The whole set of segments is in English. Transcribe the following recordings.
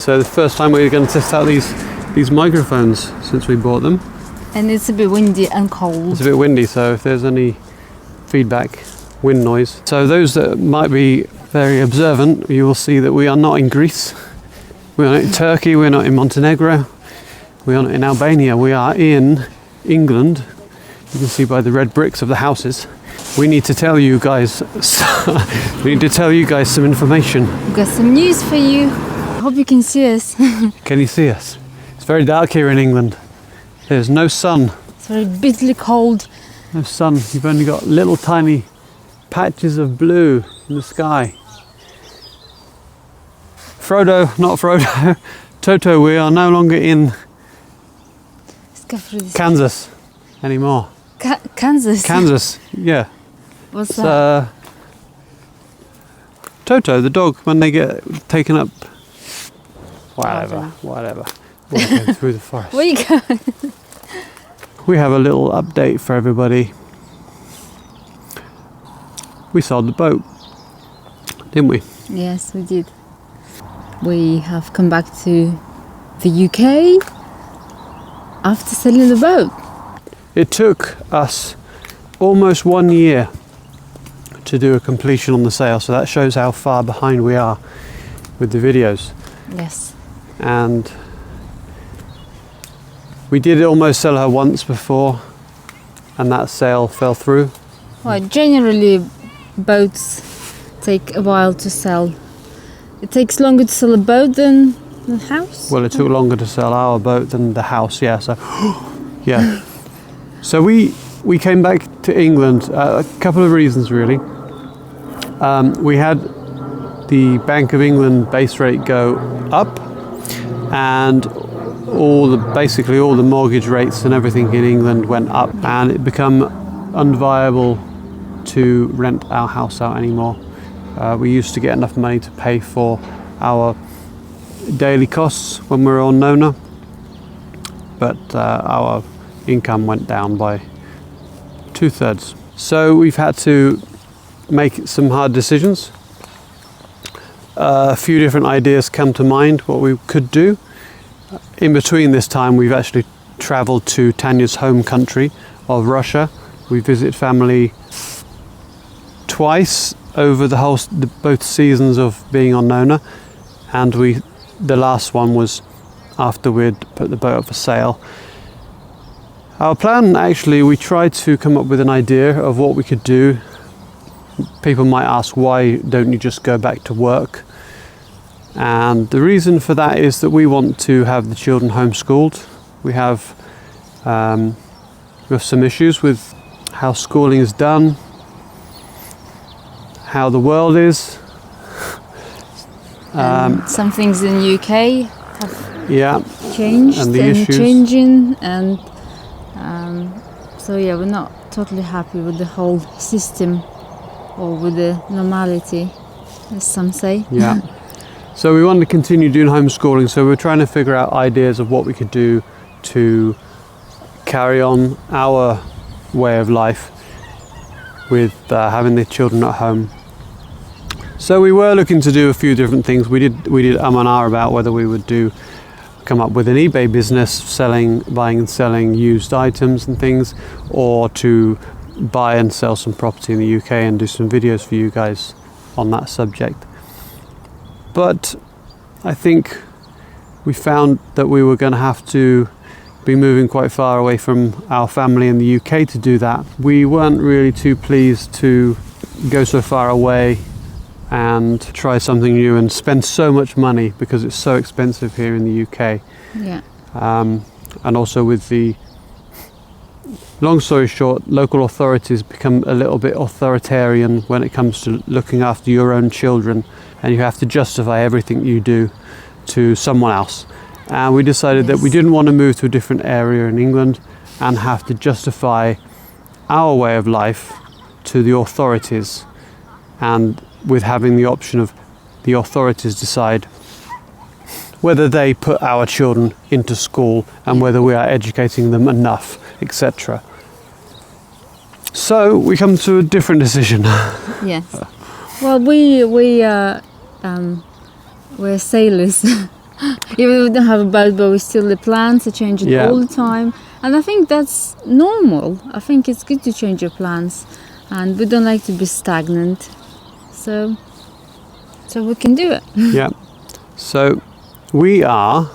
So the first time we're going to test out these microphones since we bought them. And it's a bit windy and cold. It's a bit windy, so if there's any feedback, wind noise. So those that might be very observant, you will see that we are not in Greece, we are not in Turkey, we're not in Montenegro, we are not in Albania, we are in England. You can see by the red bricks of the houses. We need to tell you guys some information. We've got some news for you. I hope you can see us. Can you see us? It's very dark here in England. There's no sun. It's very bitterly cold. No sun. You've only got little tiny patches of blue in the sky. Frodo, not Frodo. Toto, we are no longer in Kansas anymore. Kansas? Kansas, yeah. What's that? Toto, the dog, when they get taken up. Whatever. We're going through the forest. Where you going? We have a little update for everybody. We sold the boat, didn't we? Yes, we did. We have come back to the UK after selling the boat. It took us almost 1 year to do a completion on the sale, so that shows how far behind we are with the videos. Yes. And we did almost sell her once before, and that sale fell through. Well, generally boats take a while to sell. It takes longer to sell a boat than a house. Well, it took longer to sell our boat than the house, yeah. So, yeah. So we came back to England. A couple of reasons, really. We had the Bank of England base rate go up, and basically all the mortgage rates and everything in England went up, and it became unviable to rent our house out anymore. We used to get enough money to pay for our daily costs when we were on Nona, but our income went down by 2/3. So we've had to make some hard decisions. A few different ideas come to mind what we could do. In between this time, we've actually travelled to Tanya's home country of Russia. We visited family twice over both seasons of being on Nona, and the last one was after we'd put the boat up for sale. Our plan, actually, we tried to come up with an idea of what we could do. People might ask, why don't you just go back to work? And the reason for that is that we want to have the children homeschooled. We have some issues with how schooling is done, how the world is. Some things in the UK have changed and changing, and so yeah, we're not totally happy with the whole system or with the normality, as some say. Yeah. So we wanted to continue doing homeschooling, so we're trying to figure out ideas of what we could do to carry on our way of life with having the children at home. So we were looking to do a few different things. We did and ah about whether we would come up with an eBay business, buying and selling used items and things, or to buy and sell some property in the UK and do some videos for you guys on that subject. But I think we found that we were going to have to be moving quite far away from our family in the UK to do that. We weren't really too pleased to go so far away and try something new and spend so much money, because it's so expensive here in the UK. Yeah. And also with the, long story short, local authorities become a little bit authoritarian when it comes to looking after your own children, and you have to justify everything you do to someone else. And we decided that we didn't want to move to a different area in England and have to justify our way of life to the authorities, and with having the option of the authorities decide whether they put our children into school and whether we are educating them enough, etc. So we come to a different decision. Yes. Well, we're sailors Even we don't have a boat, but we still the plans are changing Yeah. all the time, and I think that's normal. I think it's good to change your plans, and we don't like to be stagnant, so we can do it. Yeah. So we are.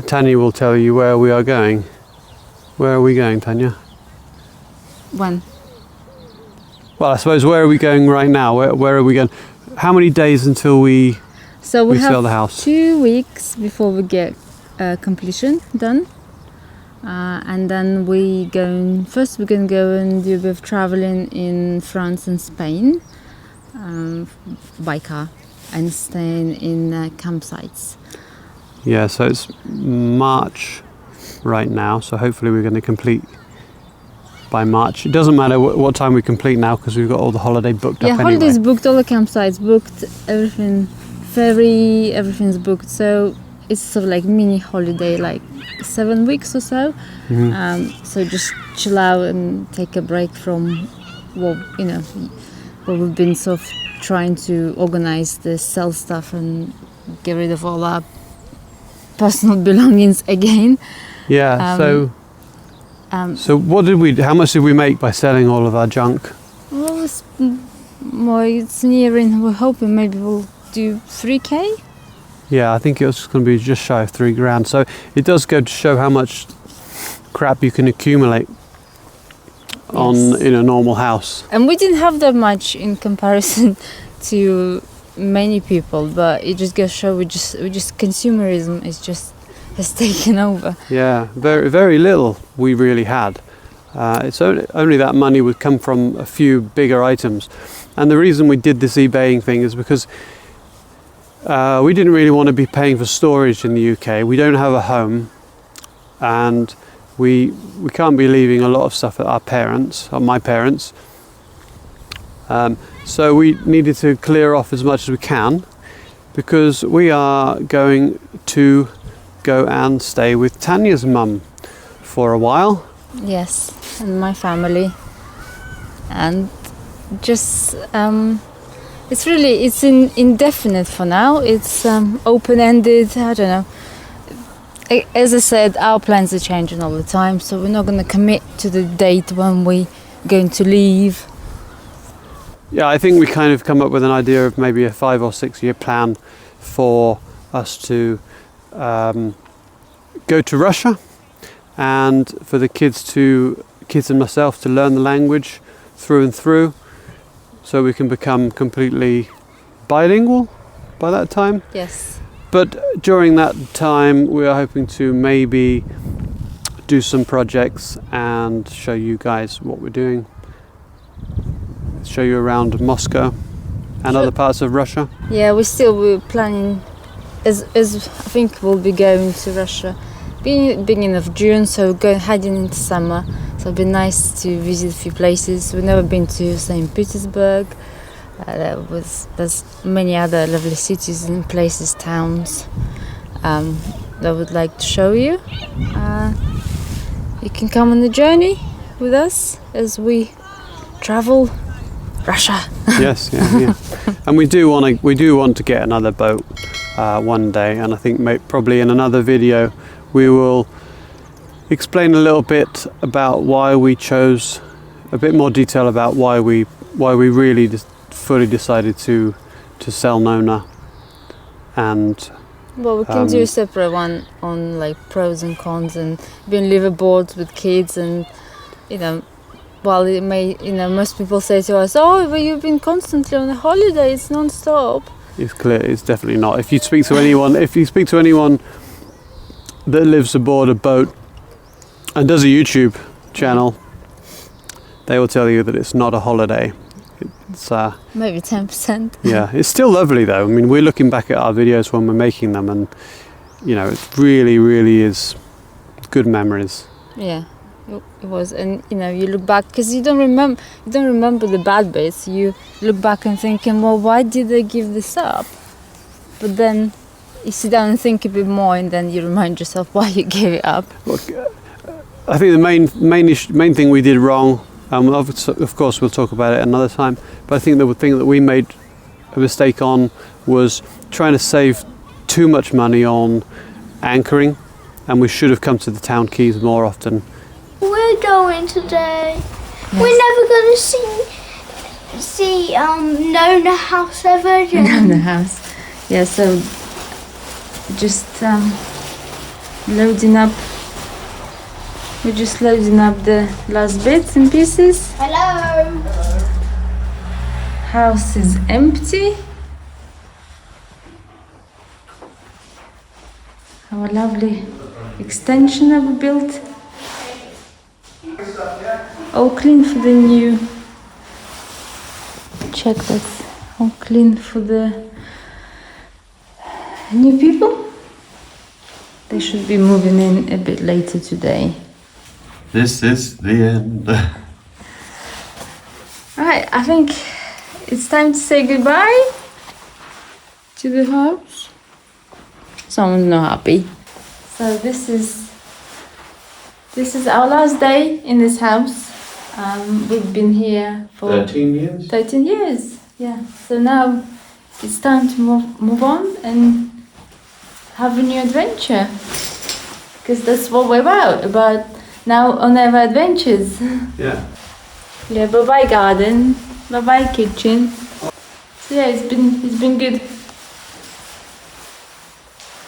Tanya will tell you where we are going. Where are we going, Tanya? When? Well, I suppose where are we going right now? Where are we going? How many days until we We sell have the house? 2 weeks before we get completion done, and then we're going to go and do a bit of traveling in France and Spain by car and staying in campsites. Yeah, so it's March right now, so hopefully we're going to complete by March. It doesn't matter what time we complete now because we've got all the holiday booked up anyway. Holidays booked, all the campsites booked, everything, ferry, everything's booked. So it's sort of like mini holiday, like 7 weeks or so. So just chill out and take a break from what we've been sort of trying to organize the sell stuff and get rid of all our personal belongings again. Yeah. So how much did we make by selling all of our junk? Well, it's nearing. We're hoping maybe we'll do 3K. Yeah, I think it's going to be just shy of $3,000. So it does go to show how much crap you can accumulate in a normal house. And we didn't have that much in comparison to many people, but it just goes to show we just consumerism has taken over. Yeah, very very little we really had. It's only that money would come from a few bigger items, and the reason we did this eBaying thing is because we didn't really want to be paying for storage in the UK. We don't have a home, and we can't be leaving a lot of stuff at my parents. So we needed to clear off as much as we can, because we are going to go and stay with Tanya's mum for a while. Yes, and my family, and just it's indefinite for now. It's open-ended. I don't know. As I said, our plans are changing all the time, so we're not going to commit to the date when we're going to leave. Yeah, I think we kind of come up with an idea of maybe a 5 or 6 year plan for us to go to Russia, and for the kids and myself to learn the language through and through, so we can become completely bilingual by that time. Yes. But during that time, we are hoping to maybe do some projects and show you guys what we're doing. Show you around Moscow and other parts of Russia. Yeah, we're planning, as I think we'll be going to Russia beginning of June, so heading into summer. So it'll be nice to visit a few places. We've never been to St. Petersburg. There's many other lovely cities and places, towns that I would like to show you. You can come on the journey with us as we travel Russia. Yes, yeah. And we do want to get another boat one day, and I think probably in another video we will explain a little bit about why we chose, a bit more detail about why we really fully decided to sell Nona. And well, we can do a separate one on like pros and cons and being liveaboards with kids, and while it may, most people say to us, "Oh, but you've been constantly on a holiday; it's non-stop." It's clear it's definitely not. If you speak to anyone that lives aboard a boat and does a YouTube channel, they will tell you that it's not a holiday. It's maybe 10%. Yeah, it's still lovely though. I mean, we're looking back at our videos when we're making them, and it really, really is good memories. Yeah, it was, and you look back because you don't remember the bad bits. You look back and thinking, well, why did they give this up? But then you sit down and think a bit more, and then you remind yourself why you gave it up. Look, I think the main thing we did wrong, of course we'll talk about it another time, but I think the thing that we made a mistake on was trying to save too much money on anchoring, and we should have come to the town quays more often. We're going today. Yes. We're never going to see Nona House ever again. Nona House. Yeah, so just loading up. We're just loading up the last bits and pieces. Hello. House is empty. Our lovely extension that we built. All clean for the new. Check that's all clean for the new people. They should be moving in a bit later today. This is the end. Right, I think it's time to say goodbye to the house. Someone's not happy. So this is our last day in this house. We've been here for 13 years? 13 years, yeah. So now it's time to move on and have a new adventure. Because that's what we're about now on our adventures. Yeah. Yeah, bye-bye garden, bye-bye kitchen. So yeah, it's been good.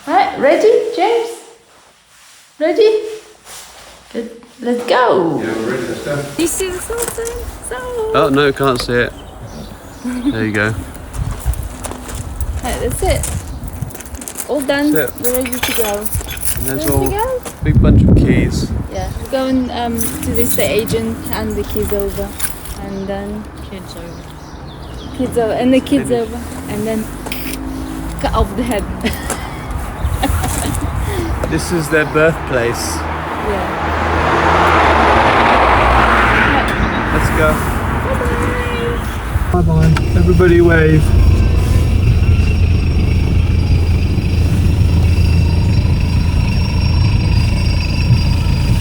Right, ready, James? Ready? Let's go. Yeah, we're ready, let's go. You see the something? Oh, no, can't see it. There you go. Right, that's it. All done. That's it. We're ready to go. And there's Ready all to go? big bunch of keys. Yeah, we're going to the estate agent, hand the keys over, and then kids over, and the kids over, and then cut off the head. This is their birthplace. Yeah. Let's go. Bye bye. Everybody wave.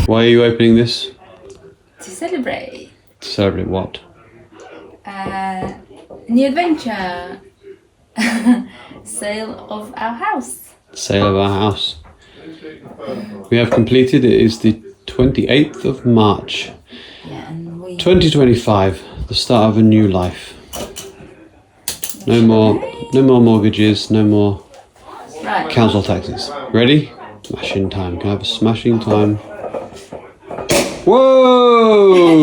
Why are you opening this? To celebrate. To celebrate what? New adventure. Sale of our house. Sale of our house. We have completed. It is the 28th of March. Yeah, and we 2025, the start of a new life. No more mortgages, no more right. council taxes. Ready? Smashing time. Can I have a smashing time? Whoa!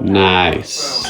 Nice.